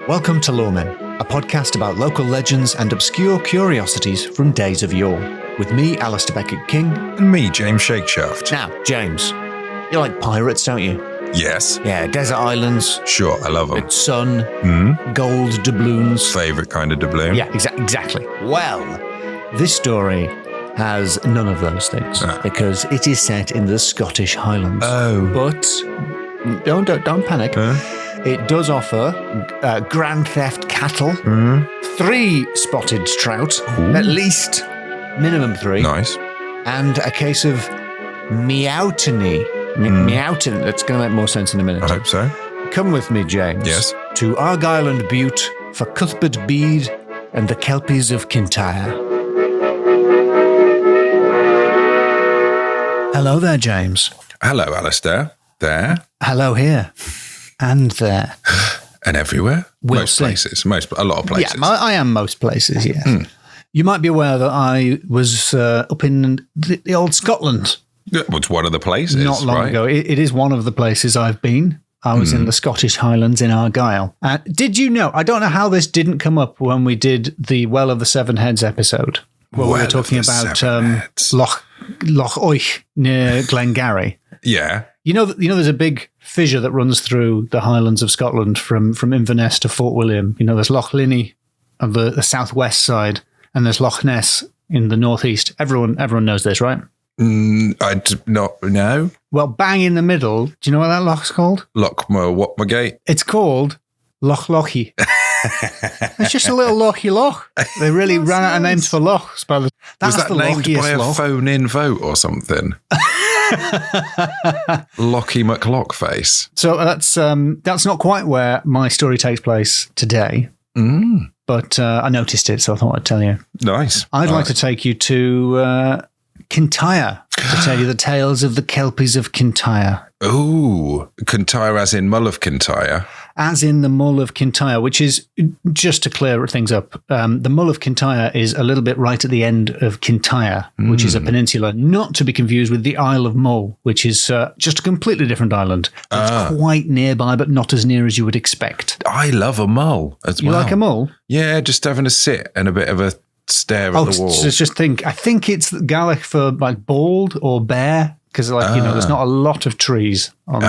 Welcome to Loremen, a podcast about local legends and obscure curiosities from days of yore. With me, Alasdair Beckett-King. And me, James Shakeshaft. Now, James, you like pirates, don't you? Yes. Yeah, desert islands. Sure, I love them. Good sun, gold doubloons. Favourite kind of doubloon. Yeah, exactly. Well, this story has none of those things because it is set in the Scottish Highlands. Oh. But don't panic. It does offer grand theft cattle, 3 spotted trout, at least minimum 3. Nice. And a case of meowtony. Meowton. That's going to make more sense in a minute. I hope so. Come with me, James. Yes. To Argyll and Bute for Cuthbert Bede and the Kelpies of Kintyre. Hello there, James. Hello, Alasdair. There. Hello here. And there. And everywhere. We'll most see. places. A lot of places. Yeah, I am most places, yes. You might be aware that I was up in the old Scotland. It's one of the places. Not long ago. It is one of the places I've been. I was in the Scottish Highlands in Argyll. Did you know, I don't know how this didn't come up when we did the Well of the Seven Heads episode, where we were talking about Loch Oich near Glengarry. Yeah. You know, there's a big fissure that runs through the Highlands of Scotland from Inverness to Fort William. You know, there's Loch Linney on the southwest side, and there's Loch Ness in the northeast. Everyone knows this, right? I do not know. Well, bang in the middle. Do you know what that loch's called? Watmagate. It's called Loch Lochy. It's just a little lochy loch. They really ran out of names for lochs. Was that named by a phone-in vote or something? Lochy McLockface. So that's not quite where my story takes place today. But I noticed it, so I thought I'd tell you. Nice. I'd like to take you to Kintyre to tell you the tales of the Kelpies of Kintyre. Ooh, Kintyre as in Mull of Kintyre. As in the Mull of Kintyre, which is, just to clear things up, the Mull of Kintyre is a little bit right at the end of Kintyre, which is a peninsula, not to be confused with the Isle of Mull, which is just a completely different island. It's quite nearby, but not as near as you would expect. I love a mull as well. You like a mull? Yeah, just having a sit and a bit of a stare at the wall. So I think it's Gaelic for like bald or bare, because there's not a lot of trees on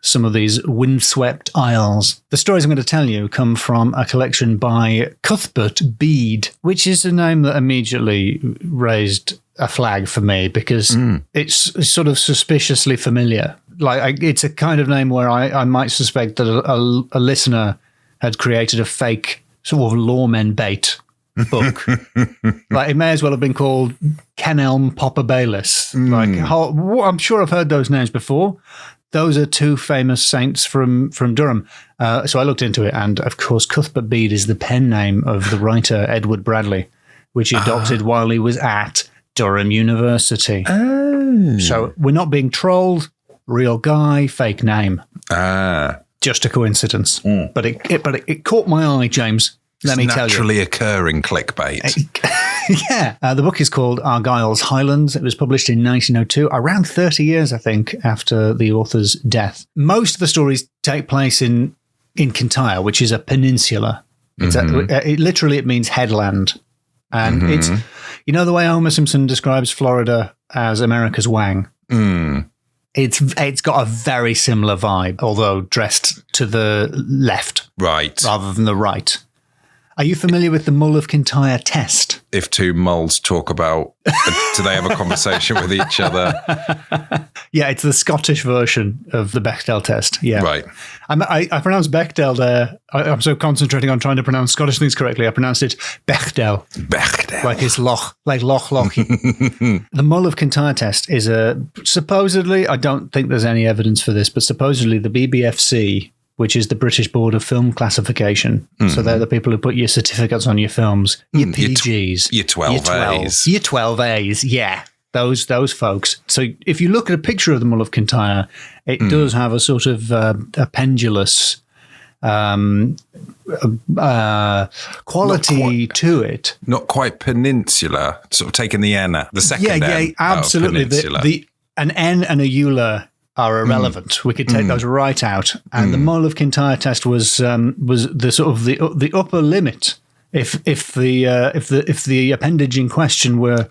some of these windswept isles. The stories I'm going to tell you come from a collection by Cuthbert Bede, which is a name that immediately raised a flag for me because it's sort of suspiciously familiar. Like it's a kind of name where I might suspect that a listener had created a fake sort of Loremen bait book. Like it may as well have been called Kenelm Popper Baylis. I'm sure I've heard those names before. Those are 2 famous saints from Durham. So I looked into it, and of course Cuthbert Bede is the pen name of the writer Edward Bradley, which he adopted while he was at Durham University. So we're not being trolled. Real guy, fake name. Just a coincidence. But it caught my eye, James. Let me tell you. Naturally occurring clickbait. Yeah. The book is called Argyll's Highlands. It was published in 1902, around 30 years, I think, after the author's death. Most of the stories take place in Kintyre, which is a peninsula. It means headland. And it's, the way Homer Simpson describes Florida as America's Wang. It's got a very similar vibe, although dressed to the left. Right. Rather than the right. Are you familiar with the Mull of Kintyre test? If 2 mulls talk about, do they have a conversation with each other? Yeah, it's the Scottish version of the Bechdel test. Yeah, right. I pronounced Bechdel there. I'm so concentrating on trying to pronounce Scottish things correctly. I pronounced it Bechdel. Bechdel. Like it's Loch Lochy. The Mull of Kintyre test is supposedly, I don't think there's any evidence for this, but supposedly the BBFC, which is the British Board of Film Classification. So they're the people who put your certificates on your films, your PGs. Your 12As. Your 12As, yeah. Those folks. So if you look at a picture of the Mull of Kintyre, it does have a sort of a pendulous quality to it. Not quite peninsula, sort of taking the N, the second N. Yeah, absolutely. An N and a EULA are irrelevant. We could take those right out. And the Mull of Kintyre test was the sort of the upper limit. If the appendage in question were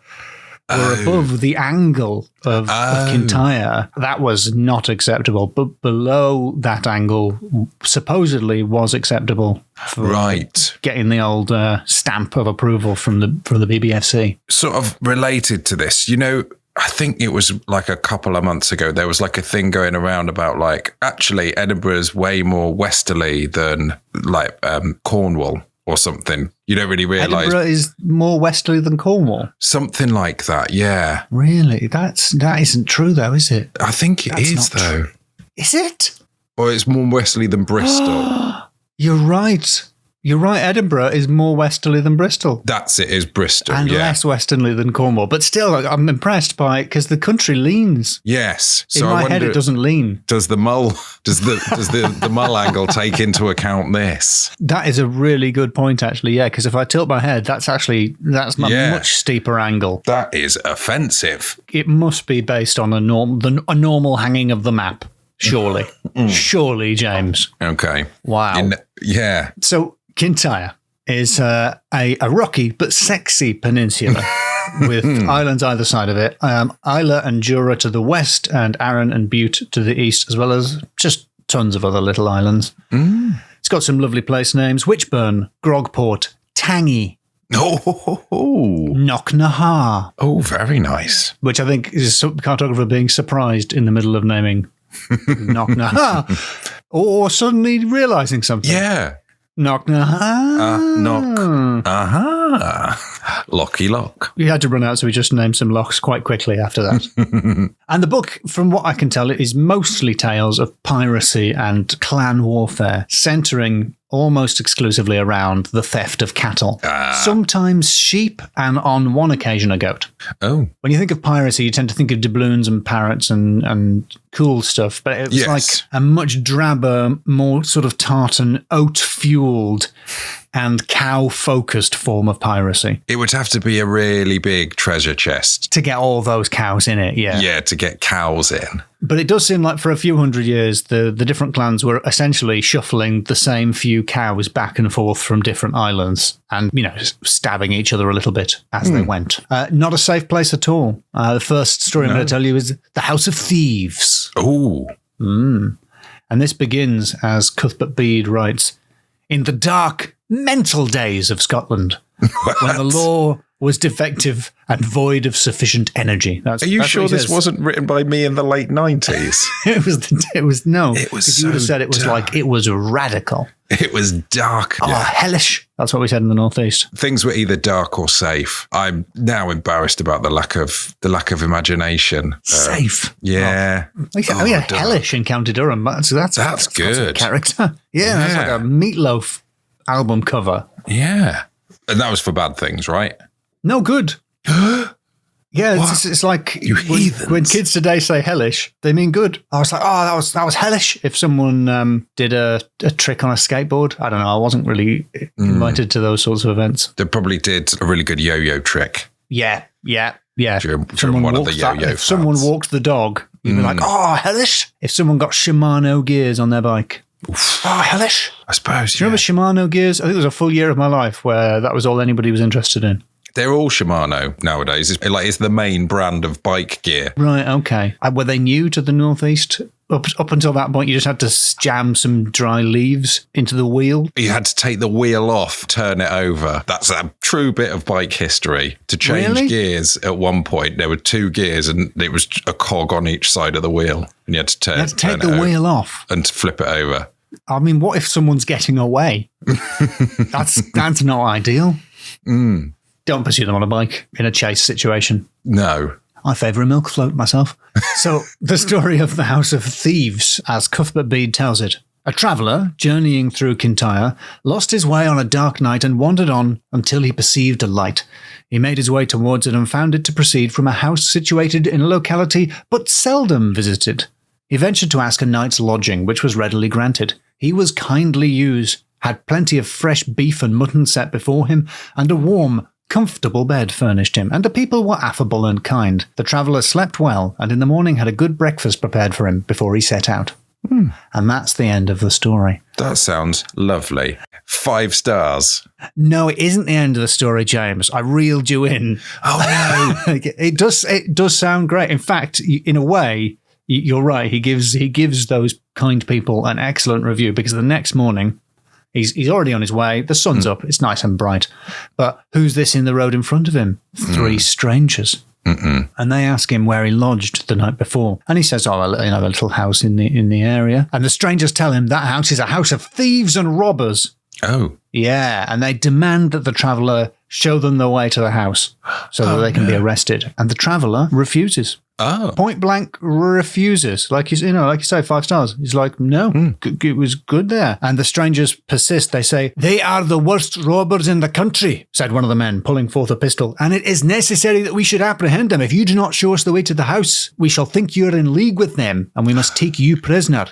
above the angle of Kintyre, that was not acceptable. But below that angle, supposedly was acceptable for getting the old stamp of approval from the BBFC. Sort of related to this, you know, I think it was like a couple of months ago, there was like a thing going around about like, actually Edinburgh is way more westerly than like Cornwall or something. You don't really realise. Edinburgh is more westerly than Cornwall? Something like that, yeah. Really? That isn't true though, is it? I think it is though. True. Is it? Or it's more westerly than Bristol. You're right. You're right, Edinburgh is more westerly than Bristol. That's it, is Bristol, and less westerly than Cornwall. But still, I'm impressed by it because the country leans. Yes. So in my head, it doesn't lean. Does the mull, does the mull angle take into account this? That is a really good point, actually, yeah, because if I tilt my head, that's a much steeper angle. That is offensive. It must be based on a normal hanging of the map, surely. Surely, James. Okay. Wow. Yeah. So, Kintyre is a rocky but sexy peninsula with islands either side of it. Isla and Jura to the west and Arran and Bute to the east, as well as just tons of other little islands. It's got some lovely place names: Witchburn, Grogport, Tangy, Knocknahar. Oh, very nice. Which I think is some cartographer being surprised in the middle of naming Knocknahar. Or suddenly realising something. Yeah. Locky Lock. We had to run out, so we just named some locks quite quickly after that. And the book, from what I can tell, is mostly tales of piracy and clan warfare, centering almost exclusively around the theft of cattle. Sometimes sheep, and on one occasion a goat. Oh. When you think of piracy, you tend to think of doubloons and parrots and cool stuff, but it was like a much drabber, more sort of tartan, oat-fueled and cow-focused form of piracy. It would have to be a really big treasure chest. To get all those cows in it, yeah. Yeah, to get cows in. But it does seem like for a few hundred years, the different clans were essentially shuffling the same few cows back and forth from different islands and, you know, stabbing each other a little bit as they went. Not a safe place at all. The first story I'm going to tell you is The House of Thieves. Oh. And this begins, as Cuthbert Bede writes, in the dark, mental days of Scotland, when the law was defective and void of sufficient energy. Are you sure this wasn't written by me in the late 90s? It was no. It was so you would have said it was dark. Like, it was radical. It was dark. Oh, hellish. That's what we said in the Northeast. Things were either dark or safe. I'm now embarrassed about the lack of imagination. Safe. Yeah. Hellish in County Durham. That's good. That's a character. Yeah, that's like a Meatloaf album cover. Yeah. And that was for bad things, right? No, good. Yeah, it's like when kids today say hellish, they mean good. I was like, oh, that was hellish. If someone did a trick on a skateboard, I don't know. I wasn't really invited to those sorts of events. They probably did a really good yo-yo trick. Yeah. During one of the yo-yo if someone walked the dog, you'd be like, oh, hellish. If someone got Shimano gears on their bike. Oof. Oh, hellish. I suppose. Do you remember Shimano gears? I think there was a full year of my life where that was all anybody was interested in. They're all Shimano nowadays. It's the main brand of bike gear. Right, okay. Were they new to the Northeast? Up until that point, you just had to jam some dry leaves into the wheel? You had to take the wheel off, turn it over. That's a true bit of bike history. To change gears at one point, there were 2 gears and it was a cog on each side of the wheel. And you had to take the wheel off? And flip it over. I mean, what if someone's getting away? That's not ideal. Don't pursue them on a bike in a chase situation. No. I favour a milk float myself. So, the story of the House of Thieves, as Cuthbert Bede tells it. A traveller, journeying through Kintyre, lost his way on a dark night and wandered on until he perceived a light. He made his way towards it and found it to proceed from a house situated in a locality but seldom visited. He ventured to ask a night's lodging, which was readily granted. He was kindly used, had plenty of fresh beef and mutton set before him, and a warm, comfortable bed furnished him, and the people were affable and kind. The traveller slept well, and in the morning had a good breakfast prepared for him before he set out. And that's the end of the story. That sounds lovely. 5 stars. No, it isn't the end of the story, James. I reeled you in. Oh, no. It does sound great. In fact, in a way, you're right. He gives those kind people an excellent review, because the next morning, he's already on his way. The sun's up. It's nice and bright. But who's this in the road in front of him? 3 strangers. And they ask him where he lodged the night before. And he says, a little house in the area. And the strangers tell him that house is a house of thieves and robbers. Oh. Yeah, and they demand that the traveller show them the way to the house so that they can be arrested. And the traveller refuses. Oh. Point blank refuses. Like you say, 5 stars. He's like, no, it was good there. And the strangers persist. They say, "They are the worst robbers in the country," said one of the men, pulling forth a pistol. "And it is necessary that we should apprehend them. If you do not show us the way to the house, we shall think you are in league with them, and we must take you prisoner."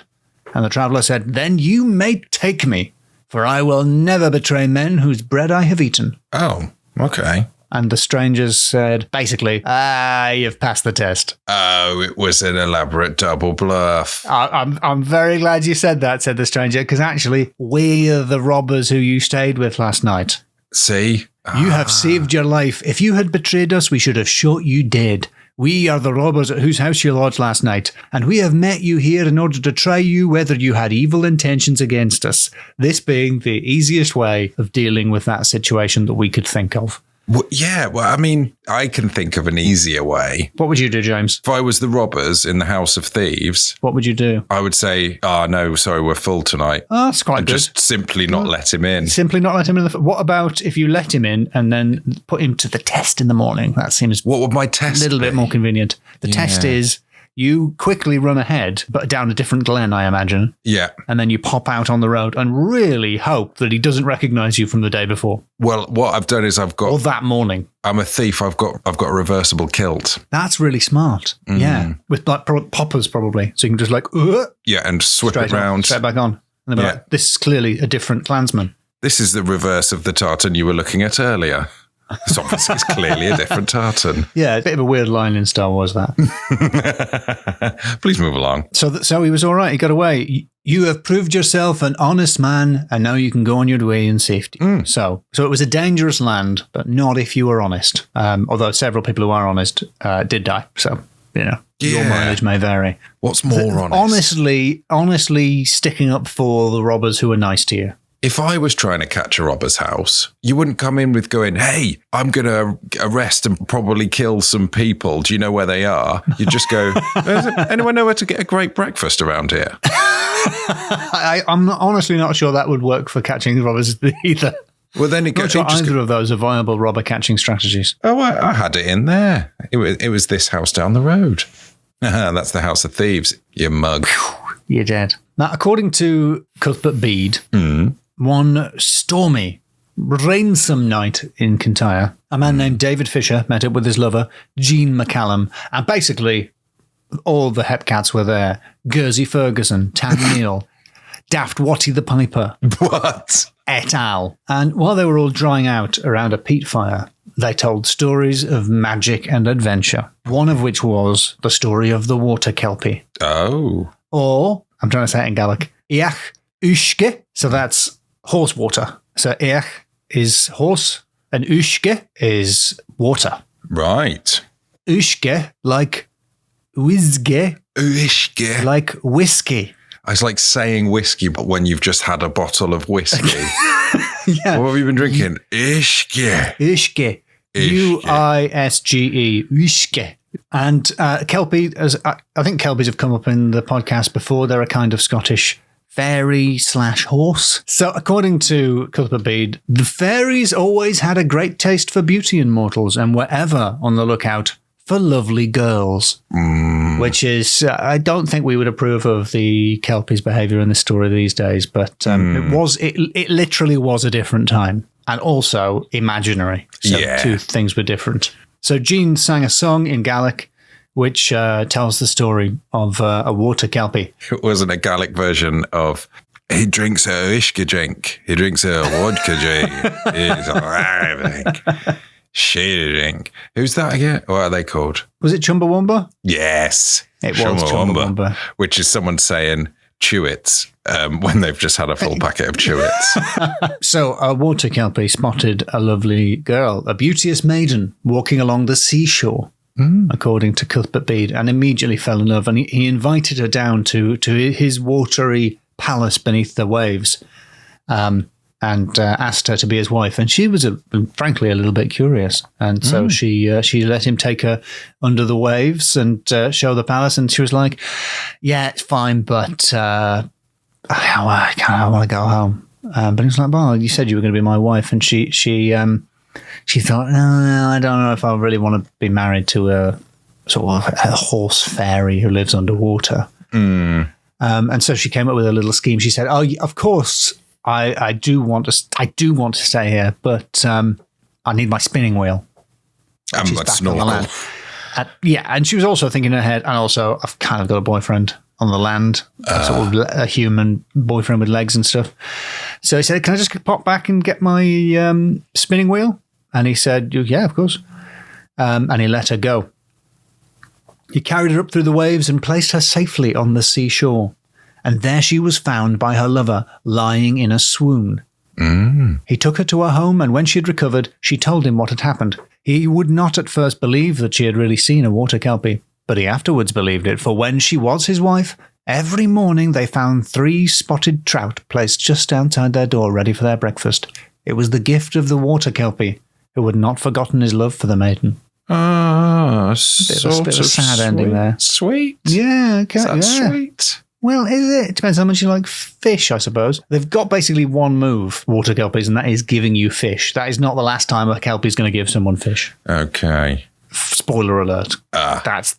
And the traveller said, "Then you may take me, for I will never betray men whose bread I have eaten." Oh, okay. And the strangers said, basically, you've passed the test. Oh, it was an elaborate double bluff. I'm very glad you said that, said the stranger, because actually, we're the robbers who you stayed with last night. See? You have saved your life. If you had betrayed us, we should have shot you dead. We are the robbers at whose house you lodged last night, and we have met you here in order to try you whether you had evil intentions against us, this being the easiest way of dealing with that situation that we could think of. Well, yeah, I mean, I can think of an easier way. What would you do, James? If I was the robbers in the House of Thieves, what would you do? I would say, no, sorry, we're full tonight. Oh, that's quite and good. Just simply not let him in. Simply not let him in. What about if you let him in and then put him to the test in the morning? That seems what would my test a little bit more convenient. The test is you quickly run ahead, but down a different glen, I imagine. Yeah. And then you pop out on the road and really hope that he doesn't recognize you from the day before. Well, what I've done is or that morning. I'm a thief. I've got a reversible kilt. That's really smart. Yeah. With like poppers probably. So you can just like, yeah, and swip it round. Straight back on. And they'll be like, this is clearly a different clansman. This is the reverse of the tartan you were looking at earlier. It's clearly a different tartan. Yeah, a bit of a weird line in Star Wars, that. Please move along. So he was all right. He got away. You have proved yourself an honest man, and now you can go on your way in safety. So it was a dangerous land, but not if you were honest. Although several people who are honest did die. So, your mileage may vary. What's more honest? Honestly sticking up for the robbers who are nice to you. If I was trying to catch a robber's house, you wouldn't come in with going, "Hey, I'm going to arrest and probably kill some people. Do you know where they are?" You just go, "Anyone know where to get a great breakfast around here?" I'm honestly not sure that would work for catching robbers either. Well, then it goes. Either of those are viable robber catching strategies. Oh, I had it in there. It was this house down the road. That's the House of Thieves, you mug. You're dead. Now, according to Cuthbert Bede, one stormy, rainsome night in Kintyre, a man named David Fisher met up with his lover, Jean McCallum, and basically all the Hepcats were there. Gersey Ferguson, Tam Neal, Daft Wattie the Piper. What? Et al. And while they were all drying out around a peat fire, they told stories of magic and adventure, one of which was the story of the water kelpie. Oh. Or, I'm trying to say it in Gaelic, Each Ushke, so that's horse water. So Eich is horse and Ushke is water. Right. Ushke, like whiskey. Ushke. Like whiskey. It's like saying whiskey, but when you've just had a bottle of whiskey. Yeah. What have you been drinking? Ushke. Ushke. U-I-S-G-E. Ushke. And Kelpie, I think Kelpies have come up in the podcast before. They're a kind of Scottish fairy/horse. So according to Cuthbert Bede, the fairies always had a great taste for beauty in mortals and were ever on the lookout for lovely girls. Which is, I don't think we would approve of the Kelpies' behaviour in this story these days, but it literally was a different time and also imaginary. So two things were different. So Jean sang a song in Gaelic, which tells the story of a water kelpie. It wasn't a Gaelic version of, he drinks a ishka drink, he drinks a vodka drink. Shapeshifting. Who's that again? What are they called? Was it Chumbawamba? Yes. It was Chumbawamba. Which is someone saying Chewits when they've just had a full packet of Chewits. So a water kelpie spotted a lovely girl, a beauteous maiden, walking along the seashore, according to Cuthbert Bede, and immediately fell in love. And he invited her down to his watery palace beneath the waves, and asked her to be his wife. And she was, frankly, a little bit curious. And so she let him take her under the waves and show the palace. And she was like, yeah, it's fine, but I want to go home. But he was like, well, you said you were going to be my wife. And she thought, no, I don't know if I really want to be married to a sort of a horse fairy who lives underwater. And so she came up with a little scheme. She said, oh, of course, I do want to stay here, but I need my spinning wheel. And my snorkel. And she was also thinking in her head, and also I've kind of got a boyfriend on the land, sort of a human boyfriend with legs and stuff. So he said, can I just pop back and get my spinning wheel? And he said, yeah, of course. And he let her go. He carried her up through the waves and placed her safely on the seashore. And there she was found by her lover, lying in a swoon. He took her to her home, and when she had recovered, she told him what had happened. He would not at first believe that she had really seen a water kelpie, but he afterwards believed it, for when she was his wife, every morning they found 3 spotted trout placed just outside their door, ready for their breakfast. It was the gift of the water kelpie, who had not forgotten his love for the maiden. Ah, bit of a sad ending there. Sweet. Yeah, okay. That's sweet. Well, is it? It depends how much you like fish, I suppose. They've got basically one move, water kelpies, and that is giving you fish. That is not the last time a kelpie's going to give someone fish. Okay. Spoiler alert. That's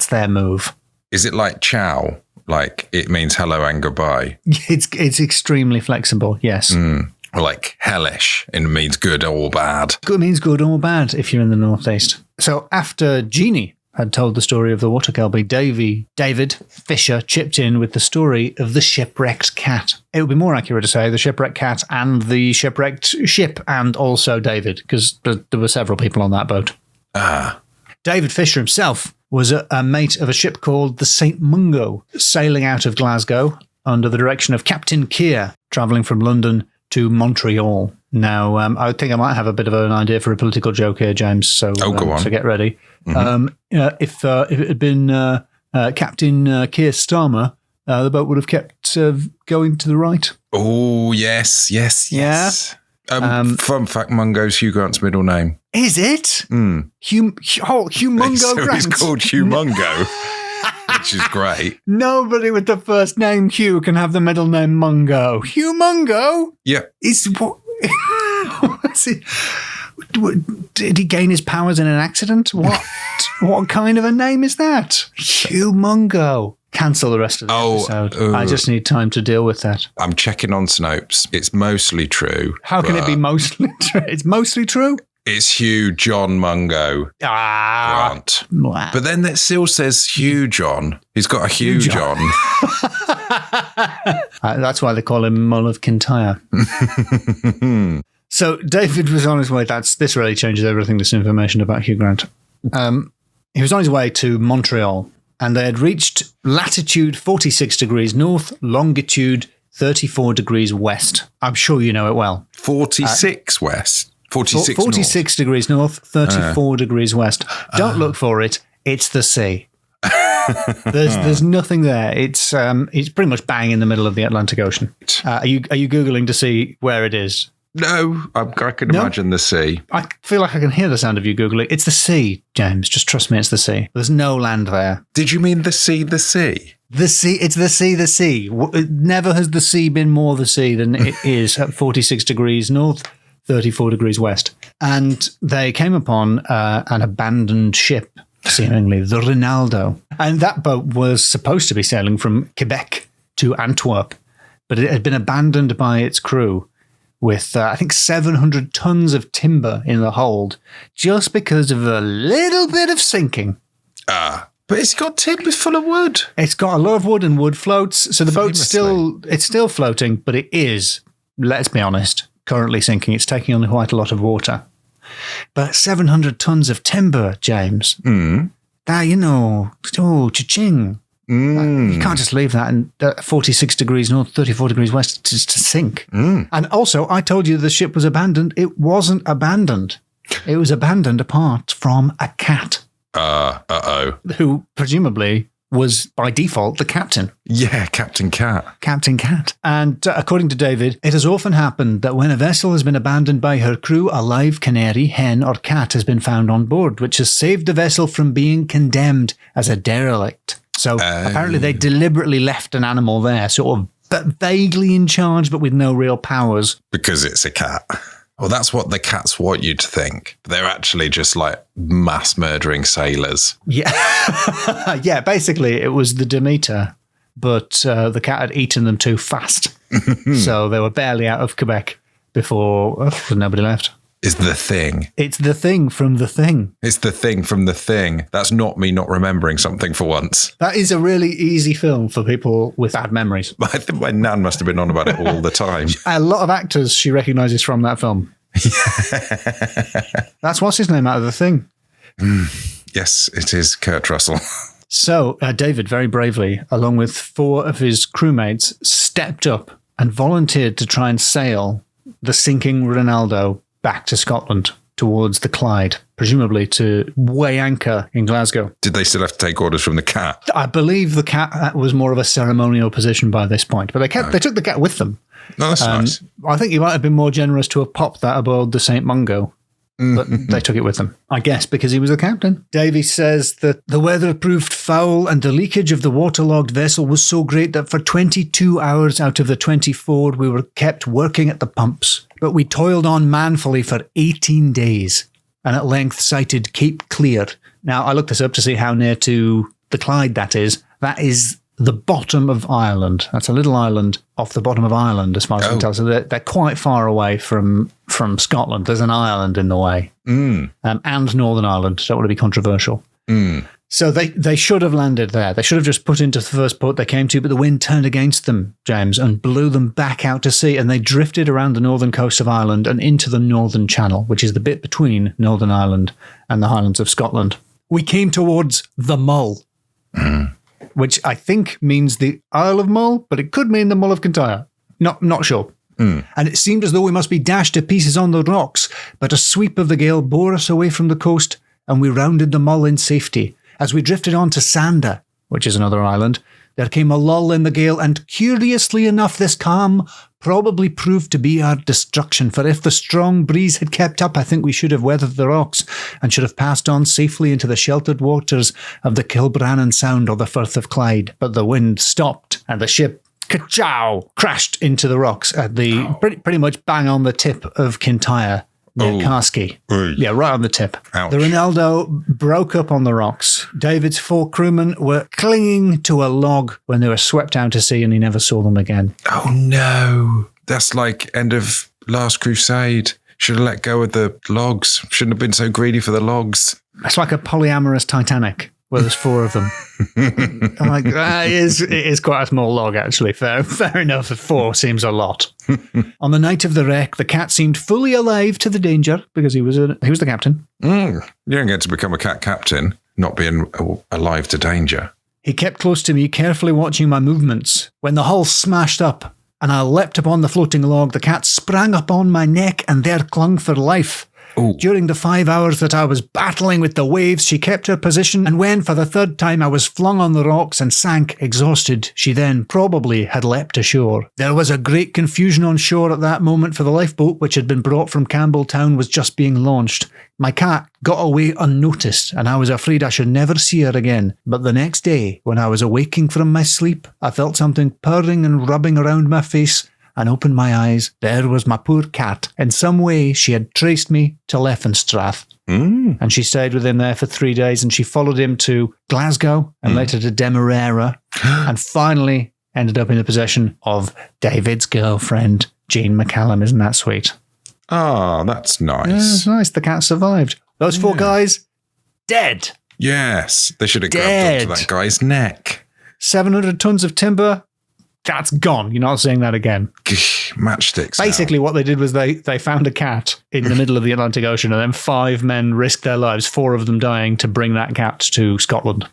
their move. Is it like ciao? Like it means hello and goodbye? It's extremely flexible, yes. Or like hellish, it means good or bad. It means good or bad if you're in the northeast. So after Jeannie had told the story of the water kelpie, David Fisher chipped in with the story of the shipwrecked cat. It would be more accurate to say the shipwrecked cat and the shipwrecked ship, and also David, because there were several people on that boat. David Fisher himself was a mate of a ship called the St. Mungo, sailing out of Glasgow under the direction of Captain Keir, travelling from London to Montreal. Now, I think I might have a bit of an idea for a political joke here, James, so, go on. So get ready. If it had been Captain Keir Starmer, the boat would have kept going to the right. Oh, yes. Yeah? Fun fact, Mungo's Hugh Grant's middle name. Is it? Hugh Mungo so Grant? He's called Hugh Mungo, which is great. Nobody with the first name Hugh can have the middle name Mungo. Hugh Mungo? Yeah. Is what? Did he gain his powers in an accident? What kind of a name is that? Hugh Mungo. Cancel the rest of the episode. I just need time to deal with that. I'm checking on Snopes. It's mostly true. How can it be mostly true? It's mostly true? It's Hugh John Mungo Grant. Wow. But then it still says Hugh John. He's got a Hugh John. That's why they call him Mull of Kintyre. So David was on his way. This really changes everything, this information about Hugh Grant. He was on his way to Montreal, and they had reached latitude 46 degrees north, longitude 34 degrees west. I'm sure you know it well. 46 west. 46 north. Degrees north, 34 degrees west. Don't look for it. It's the sea. There's nothing there. It's pretty much bang in the middle of the Atlantic Ocean. Are you Googling to see where it is? No, I can imagine the sea. I feel like I can hear the sound of you Googling. It's the sea, James. Just trust me, it's the sea. There's no land there. Did you mean the sea, the sea? The sea, it's the sea, the sea. Never has the sea been more the sea than it is at 46 degrees north, 34 degrees west. And they came upon an abandoned ship, seemingly, the Rinaldo. And that boat was supposed to be sailing from Quebec to Antwerp, but it had been abandoned by its crew with, I think, 700 tons of timber in the hold, just because of a little bit of sinking. But it's got timber full of wood. It's got a lot of wood, and wood floats. So the boat's still floating, but it is, let's be honest, currently sinking. It's taking on quite a lot of water. But 700 tons of timber, James. That, cha-ching. You can't just leave that in 46 degrees north, 34 degrees west to sink. And also, I told you the ship was abandoned. It wasn't abandoned. It was abandoned apart from a cat. Who presumably was by default the captain. Yeah, Captain Cat. Captain Cat. And according to David, it has often happened that when a vessel has been abandoned by her crew, a live canary, hen, or cat has been found on board, which has saved the vessel from being condemned as a derelict. So apparently they deliberately left an animal there, sort of vaguely in charge, but with no real powers. Because it's a cat. Well, that's what the cats want you to think. They're actually just like mass murdering sailors. Yeah. Yeah, basically it was the Demeter, but the cat had eaten them too fast. So they were barely out of Quebec before nobody left. Is the thing. It's the thing from the thing. It's the thing from the thing. That's not me not remembering something for once. That is a really easy film for people with bad memories. I think my nan must have been on about it all the time. A lot of actors she recognises from that film. That's what's his name out of the thing. Yes, it is Kurt Russell. So David, very bravely, along with 4 of his crewmates, stepped up and volunteered to try and sail the sinking Ronaldo back to Scotland towards the Clyde, presumably to weigh anchor in Glasgow. Did they still have to take orders from the cat? I believe the cat was more of a ceremonial position by this point, but they took the cat with them. No, that's nice. I think he might have been more generous to have popped that aboard the St. Mungo, but they took it with them, I guess, because he was the captain. Davy says that the weather proved foul and the leakage of the waterlogged vessel was so great that for 22 hours out of the 24 we were kept working at the pumps. But we toiled on manfully for 18 days and at length sighted Cape Clear. Now, I looked this up to see how near to the Clyde that is. That is the bottom of Ireland. That's a little island off the bottom of Ireland, as far as I can tell. So they're quite far away from Scotland. There's an island in the way. And Northern Ireland. Don't want to be controversial. So they should have landed there. They should have just put into the first port they came to, but the wind turned against them, James, and blew them back out to sea, and they drifted around the northern coast of Ireland and into the Northern Channel, which is the bit between Northern Ireland and the Highlands of Scotland. We came towards the Mull, which I think means the Isle of Mull, but it could mean the Mull of Kintyre. Not sure. And it seemed as though we must be dashed to pieces on the rocks, but a sweep of the gale bore us away from the coast, and we rounded the Mull in safety. As we drifted on to Sanda, which is another island, there came a lull in the gale, and curiously enough, this calm probably proved to be our destruction, for if the strong breeze had kept up, I think we should have weathered the rocks and should have passed on safely into the sheltered waters of the Kilbrannan Sound or the Firth of Clyde. But the wind stopped, and the ship, ka-chow, crashed into the rocks at the pretty much bang on the tip of Kintyre. Near Karski. Yeah, right on the tip. Ouch. The Ronaldo broke up on the rocks. David's 4 crewmen were clinging to a log when they were swept out to sea, and he never saw them again. Oh, no. That's like end of Last Crusade. Should have let go of the logs. Shouldn't have been so greedy for the logs. It's like a polyamorous Titanic, where there's 4 of them. I'm like, it is quite a small log, actually. Fair enough. 4 seems a lot. On the night of the wreck, the cat seemed fully alive to the danger because he was the captain. You don't get to become a cat captain, not being alive to danger. He kept close to me, carefully watching my movements. When the hull smashed up and I leapt upon the floating log, the cat sprang up on my neck and there clung for life. Ooh. During the 5 hours that I was battling with the waves, she kept her position, and when for the 3rd time I was flung on the rocks and sank exhausted, she then probably had leapt ashore. There was a great confusion on shore at that moment, for the lifeboat, which had been brought from Campbelltown, was just being launched. My cat got away unnoticed, and I was afraid I should never see her again. But the next day, when I was awaking from my sleep, I felt something purring and rubbing around my face, and opened my eyes. There was my poor cat. In some way, she had traced me to Leffenstrath. And she stayed with him there for 3 days, and she followed him to Glasgow and later to Demerara, and finally ended up in the possession of David's girlfriend, Jean McCallum. Isn't that sweet? Oh, that's nice. Yeah, it's nice. The cat survived. Those 4 guys, dead. Yes, they should have grabbed onto that guy's neck. 700 tons of timber, That's gone. You're not seeing that again. Matchsticks. Basically, what they did was they found a cat in the middle of the Atlantic Ocean, and then 5 men risked their lives, 4 of them dying, to bring that cat to Scotland.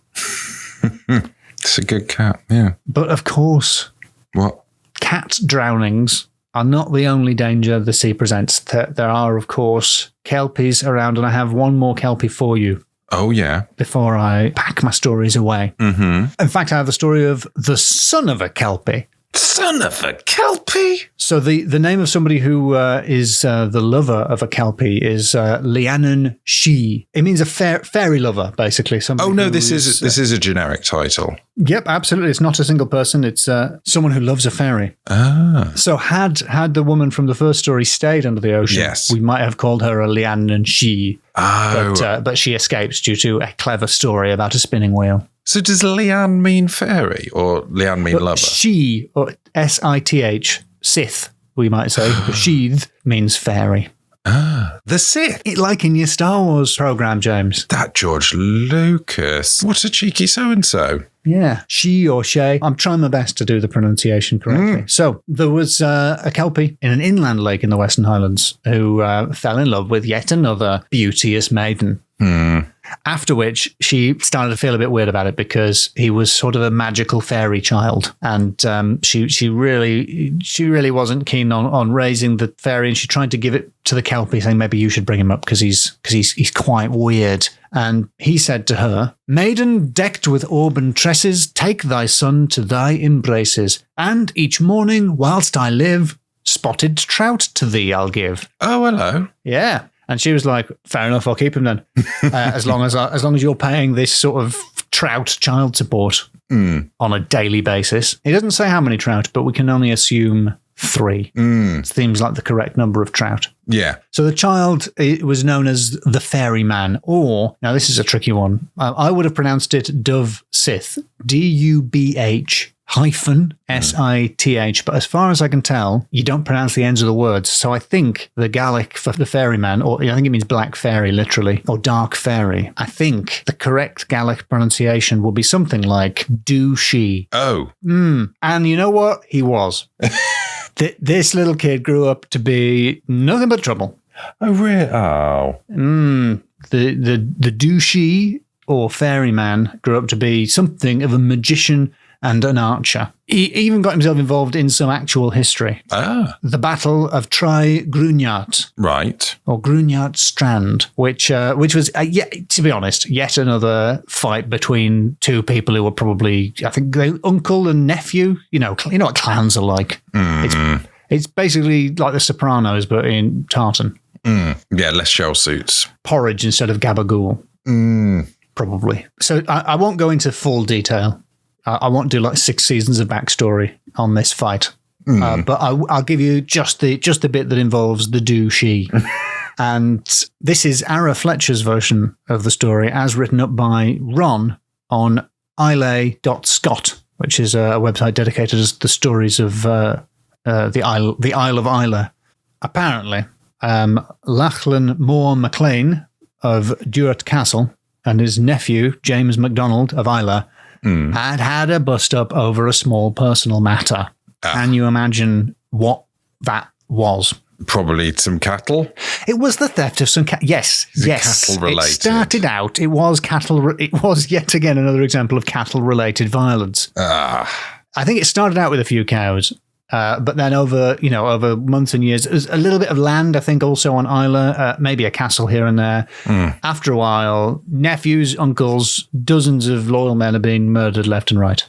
It's a good cat, yeah. But of course, what? Cat drownings are not the only danger the sea presents. There are, of course, kelpies around, and I have one more kelpie for you. Oh, yeah. Before I pack my stories away. Mm-hmm. In fact, I have the story of the son of a kelpie. Son of a kelpie? So the name of somebody who is the lover of a kelpie is Lianan She. It means a fairy lover, basically. Oh no, this is a generic title. Yep, absolutely. It's not a single person. It's someone who loves a fairy. Ah. So had the woman from the first story stayed under the ocean, yes, we might have called her a Lianan She. Oh. But she escapes due to a clever story about a spinning wheel. So does Lian mean fairy or Lian mean lover? She, or Sith, Sith, we might say. Sheath means fairy. Ah, the Sith. Like in your Star Wars program, James. That George Lucas. What a cheeky so-and-so. Yeah. She or Shay. I'm trying my best to do the pronunciation correctly. So there was a kelpie in an inland lake in the Western Highlands who fell in love with yet another beauteous maiden. After which she started to feel a bit weird about it because he was sort of a magical fairy child, and she really wasn't keen on raising the fairy, and she tried to give it to the kelpie, saying maybe you should bring him up because he's quite weird. And he said to her, "Maiden decked with auburn tresses, take thy son to thy embraces, and each morning whilst I live, spotted trout to thee I'll give." Oh, hello. Yeah. And she was like, "Fair enough, I'll keep him then, as long as you're paying this sort of trout child support on a daily basis." He doesn't say how many trout, but we can only assume 3. It seems like the correct number of trout. Yeah. So the child was known as the fairy man, or, now this is a tricky one, I would have pronounced it Dove Sith, Dubh -Sith, but as far as I can tell, you don't pronounce the ends of the words. So I think the Gaelic for the ferryman, or I think it means black fairy, literally, or dark fairy. I think the correct Gaelic pronunciation will be something like do she. Oh. And you know what? He was. This little kid grew up to be nothing but trouble. Oh, really? Oh. The douchey or fairyman grew up to be something of a magician and an archer. He even got himself involved in some actual history. Ah. The Battle of Try Grugnart. Right. Or Grugnart Strand, which was, to be honest, yet another fight between 2 people who were probably, I think, uncle and nephew. You know what clans are like. It's basically like the Sopranos, but in tartan. Yeah, less shell suits. Porridge instead of gabagool. Probably. So I won't go into full detail. I won't do like 6 seasons of backstory on this fight, but I'll give you just the bit that involves the do-she. And this is Ara Fletcher's version of the story as written up by Ron on islay.scot, which is a website dedicated to the stories of the Isle of Islay. Apparently, Lachlan Moore MacLean of Duart Castle and his nephew, James MacDonald of Islay, had a bust-up over a small personal matter. Can you imagine what that was? Probably some cattle. It was the theft of some cattle. Yes. Cattle related. It started out, it was cattle. It was yet again another example of cattle-related violence. I think it started out with a few cows. But then over months and years, there's a little bit of land, I think, also on Islay, maybe a castle here and there. After a while, nephews, uncles, dozens of loyal men are being murdered left and right.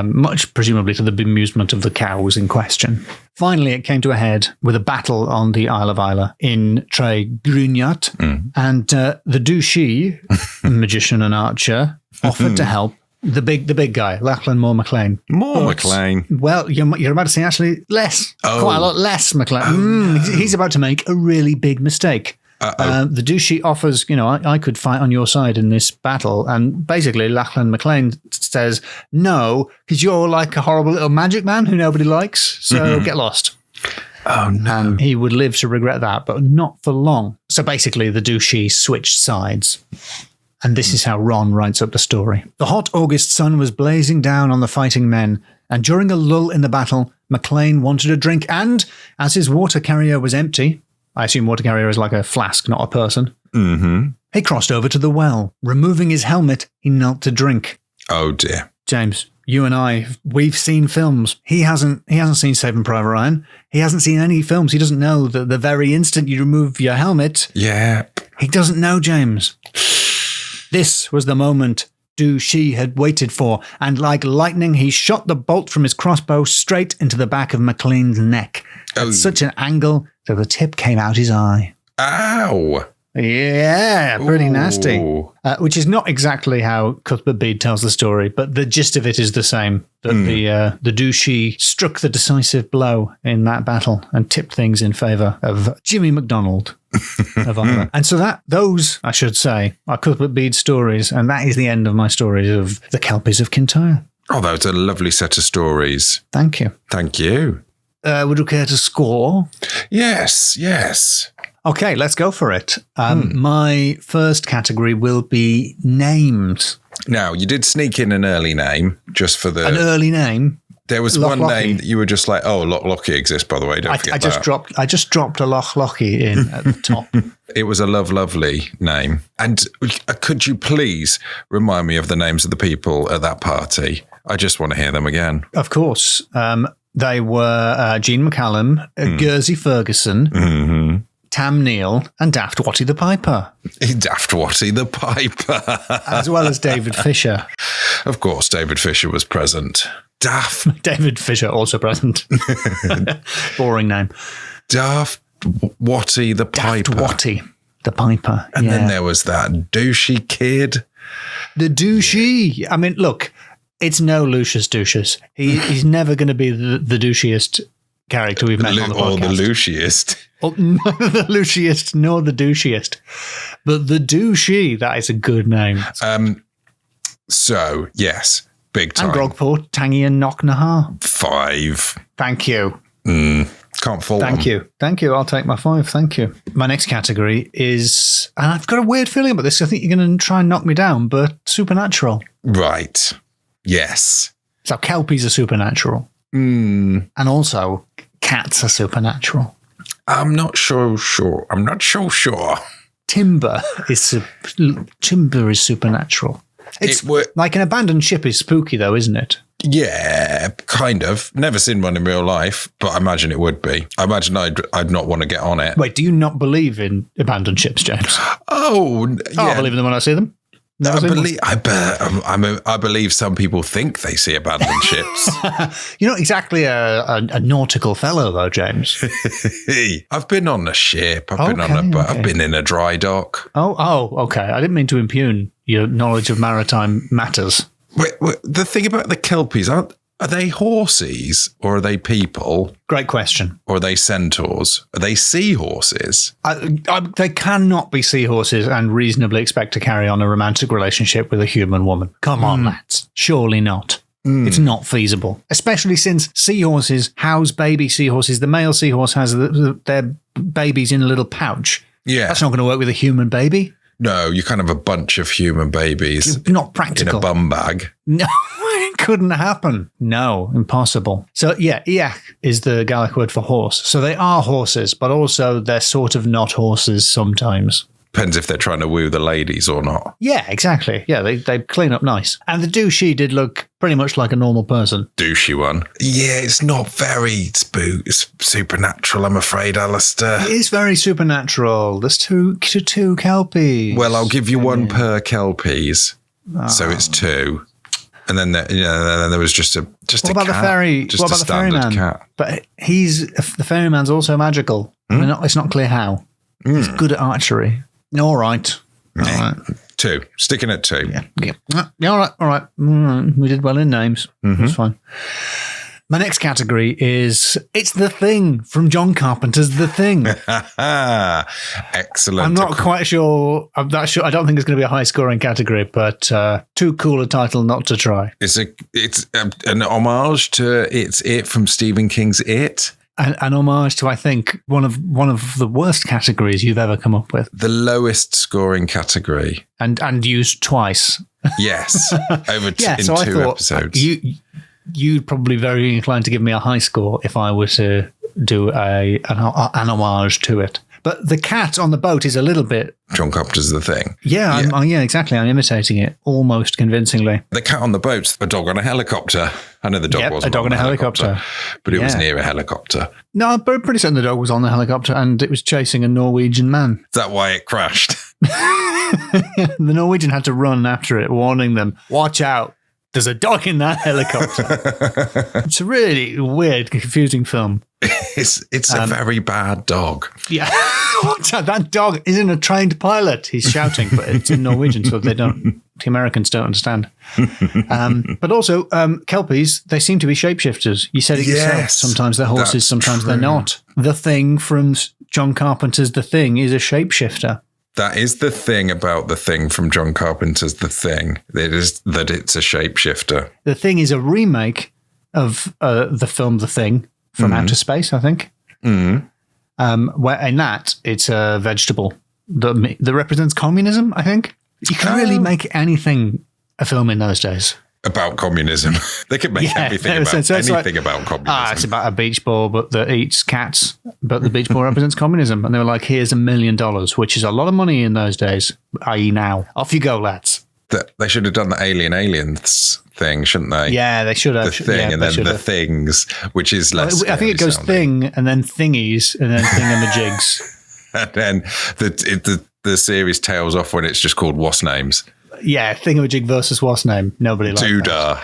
Much presumably to the bemusement of the cows in question. Finally, it came to a head with a battle on the Isle of Islay in Tray Grugnart, and the douchey, magician and archer, offered to help the big guy, Lachlan Moore MacLean. MacLean. Well, you're about to see actually less, quite a lot less MacLean. He's about to make a really big mistake. The douchey offers, I could fight on your side in this battle. And basically, Lachlan MacLean says, no, because you're like a horrible little magic man who nobody likes. So get lost. Oh, no. And he would live to regret that, but not for long. So basically, the douchey switched sides. And this is how Ron writes up the story. The hot August sun was blazing down on the fighting men, And during a lull in the battle, Maclean wanted a drink, and as his water carrier was empty, I assume water carrier is like a flask, not a person, he crossed over to the well. Removing his helmet, he knelt to drink. Oh dear. James, you and I, we've seen films. He hasn't seen Saving Private Ryan. He hasn't seen any films. He doesn't know that the very instant you remove your helmet. Yeah. He doesn't know, James. This was the moment she had waited for, and like lightning, he shot the bolt from his crossbow straight into the back of Maclean's neck at such an angle that the tip came out his eye. Ow. Yeah, pretty nasty. Which is not exactly how Cuthbert Bede tells the story, but the gist of it is the same. That the douchey struck the decisive blow in that battle and tipped things in favour of Jimmy MacDonald of Ireland. And so those, I should say, are Cuthbert Bede's stories, and that is the end of my stories of the Kelpies of Kintyre. Oh, that was a lovely set of stories. Thank you. Thank you. Would you care to score? Yes. Okay, let's go for it. My first category will be names. Now, you did sneak in an early name just for the... An early name? There was one name that you were just like, oh, Loch Lochy exists, by the way. Don't forget that. I just dropped a Loch Lochy in at the top. It was a lovely name. And could you please remind me of the names of the people at that party? I just want to hear them again. Of course. They were Jean McCallum, Gersey Ferguson, Tam Neal, and Daft Wattie the Piper. Daft Wattie the Piper. As well as David Fisher. Of course, David Fisher was present. David Fisher also present. Boring name. Daft Wattie the Piper. Daft Wattie the Piper. And then there was that douchey kid. The douchey. I mean, look, it's no Lucius Douches. He's never going to be the douchiest character we've met on the podcast. Or the Luciest. Neither the Luciest nor the douchiest. But the douchey, that is a good name. So, yes, big time. And Grogport, Tangy and Knocknahar. 5. Thank you. Can't fault Thank you. I'll take my 5. Thank you. My next category is, and I've got a weird feeling about this. I think you're going to try and knock me down, but supernatural. Right. Yes. So Kelpies are supernatural. And also cats are supernatural. I'm not so sure. Timber is supernatural. It's like an abandoned ship is spooky though, isn't it? Yeah, kind of. Never seen one in real life, but I imagine it would be. I imagine I'd not want to get on it. Wait, do you not believe in abandoned ships, James? Oh, yeah. I believe in them when I see them. I believe some people think they see abandoned ships. You're not exactly a nautical fellow, though, James. I've been on a ship. I've been in a dry dock. Oh, okay. I didn't mean to impugn your knowledge of maritime matters. Wait, the thing about the Kelpies, are they horses or are they people? Great question. Or are they centaurs? Are they seahorses? They cannot be seahorses and reasonably expect to carry on a romantic relationship with a human woman. Come on, lads. Surely not. It's not feasible. Especially since seahorses house baby seahorses. The male seahorse has their babies in a little pouch. Yeah. That's not going to work with a human baby. No, you can't have a bunch of human babies. It's not practical. In a bum bag. No, it couldn't happen. No, impossible. So yeah, iach is the Gaelic word for horse. So they are horses, but also they're sort of not horses sometimes. Depends if they're trying to woo the ladies or not. Yeah, exactly. Yeah, they clean up nice. And the douchey did look pretty much like a normal person. Douchey one. Yeah, it's not very supernatural, I'm afraid, Alasdair. It is very supernatural. There's two Kelpies. Well, I'll give you 1 per Kelpies. So it's 2. And then there was just a what about cat. What about the ferryman? Cat. But the ferryman's also magical. It's not clear how. He's good at archery. All right. 2. Sticking at 2. Yeah. All right. We did well in names. That's fine. My next category is It's the Thing from John Carpenter's The Thing. Excellent. I'm not quite sure. I'm not sure. I don't think it's going to be a high scoring category, but too cool a title not to try. It's an homage to It's It from Stephen King's It. An homage to, I think, one of the worst categories you've ever come up with. The lowest scoring category. And used twice. Yes. In 2 episodes. you'd probably be very inclined to give me a high score if I were to do an homage to it. But the cat on the boat is a little bit... John Carpenter's The Thing. Yeah, yeah, exactly. I'm imitating it almost convincingly. The cat on the boat's a dog on a helicopter. I know the dog wasn't a dog on a helicopter. But it was near a helicopter. No, I'm pretty certain the dog was on the helicopter and it was chasing a Norwegian man. Is that why it crashed? The Norwegian had to run after it, warning them, watch out. There's a dog in that helicopter. It's a really weird, confusing film. It's a very bad dog. Yeah. That dog isn't a trained pilot. He's shouting, but it's in Norwegian, so the Americans don't understand. But also, Kelpies, they seem to be shapeshifters. You said it yourself. Sometimes they're horses, sometimes they're not. The Thing from John Carpenter's The Thing is a shapeshifter. That is the thing about The Thing from John Carpenter's The Thing. It is that it's a shapeshifter. The Thing is a remake of the film The Thing from outer space, I think. Where in that, it's a vegetable that represents communism, I think. You can really make anything a film in those days. About communism. They could make everything about anything about communism. It's about a beach ball that eats cats, but the beach ball represents communism. And they were like, here's $1 million, which is a lot of money in those days, i.e. now. Off you go, lads. They should have done the aliens thing, shouldn't they? Yeah, they should have. The Thing and then the Things, which is less I think it goes sounding. Thing and then Thingies and then Thingamajigs. And then the series tails off when it's just called What's Names. Yeah, Thingamajig versus What's Name. Nobody likes Doodah.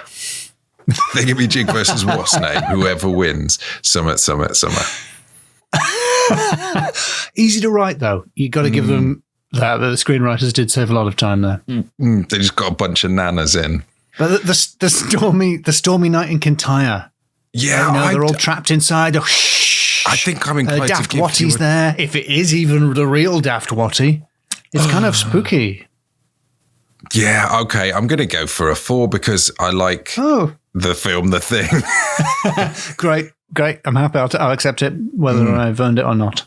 Thingamajig versus What's Name. Whoever wins. Summit. Easy to write, though. You got to give them that. The screenwriters did save a lot of time there. They just got a bunch of nanas in. But the stormy night in Kintyre. Yeah, they're all trapped inside. I think I'm inclined Daft to give Wattie's there. If it is even the real Daft Wattie, it's kind of spooky. Yeah, okay. I'm going to go for a 4 because I like the film The Thing. Great. I'm happy. I'll accept it, whether I've earned it or not.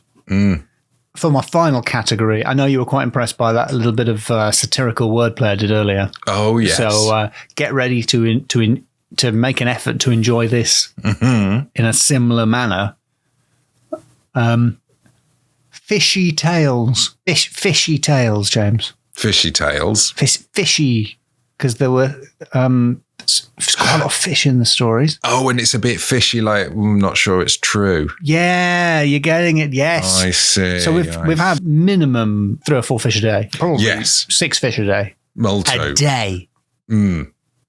For my final category, I know you were quite impressed by that little bit of satirical wordplay I did earlier. Oh, yes. So get ready to make an effort to enjoy this in a similar manner. Fishy tales. Fishy tales, James. Fishy tales. Fishy, because there were there's quite a lot of fish in the stories. Oh, and it's a bit fishy, like I'm not sure it's true. Yeah, you're getting it. Yes, I see. So we've had minimum 3 or 4 fish a day. Probably 6 fish a day. A day.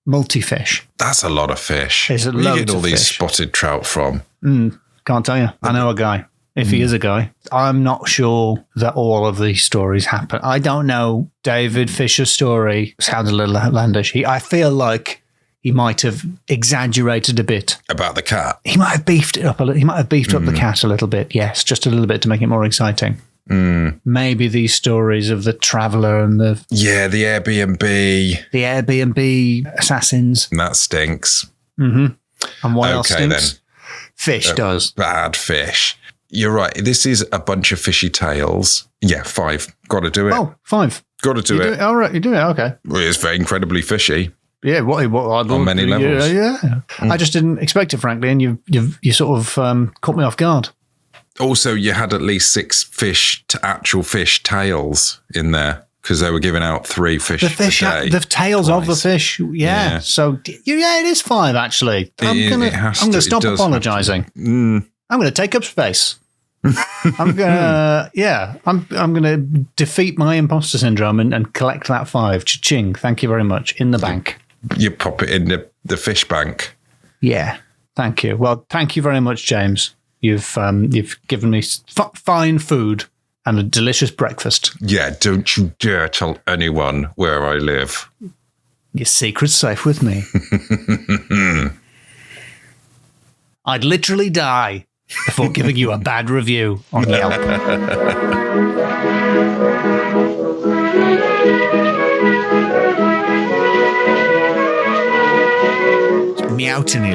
Multi-fish. That's a lot of fish. There's Where are you getting all these spotted trout from? Can't tell you. I know a guy. If he is a guy, I'm not sure that all of these stories happen. I don't know. David Fisher's story sounds a little outlandish. I feel like he might have exaggerated a bit about the cat. He might have beefed it up a little. He might have beefed up the cat a little bit. Yes, just a little bit to make it more exciting. Maybe these stories of the traveller and the Airbnb assassins. And that stinks. And what else stinks? Then. Fish does. Bad fish. You're right. This is a bunch of fishy tales. Yeah, 5. Got to do it. Oh, 5. Got to do it. All right, you do it. Okay. Well, it's very incredibly fishy. Yeah, on many levels. Yeah. I just didn't expect it, frankly, and you sort of caught me off guard. Also, you had at least 6 actual fish tails in there because they were giving out 3 fish a day. The tails of the fish. Yeah. So it is 5 actually. I'm gonna stop apologising. I'm going to take up space. I'm going to defeat my imposter syndrome and collect that 5. Cha-ching. Thank you very much. In the bank. You pop it in the fish bank. Yeah. Thank you. Well, thank you very much, James. You've given me fine food and a delicious breakfast. Yeah. Don't you dare tell anyone where I live. Your secret's safe with me. I'd literally die before giving you a bad review on Yelp. Meow to me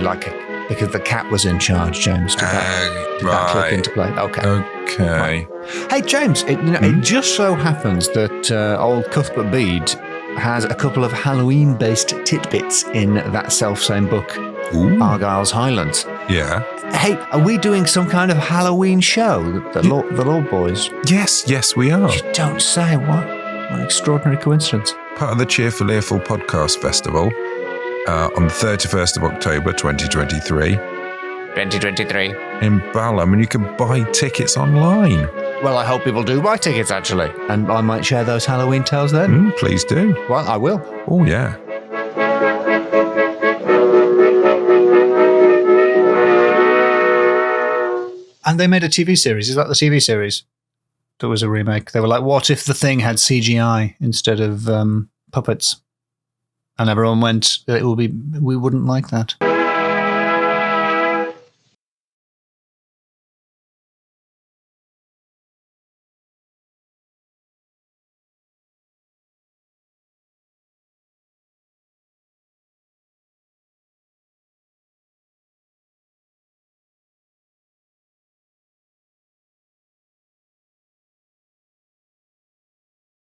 because the cat was in charge, James. Did that click into play? Okay. Right. Hey, James, it just so happens that old Cuthbert Bede has a couple of Halloween-based tidbits in that self-same book. Ooh. Argyle's Highlands. Yeah. Hey, are we doing some kind of Halloween show, the Lord Boys? Yes, we are. You don't say. What an extraordinary coincidence. Part of the Cheerful Earful Podcast Festival on the 31st of October 2023. 2023. In Balham, and you can buy tickets online. Well, I hope people do buy tickets, actually. And I might share those Halloween tales then. Please do. Well, I will. Oh, yeah. And they made a TV series. Is that the TV series? That was a remake. They were like, what if the thing had CGI instead of puppets? And everyone went, we wouldn't like that.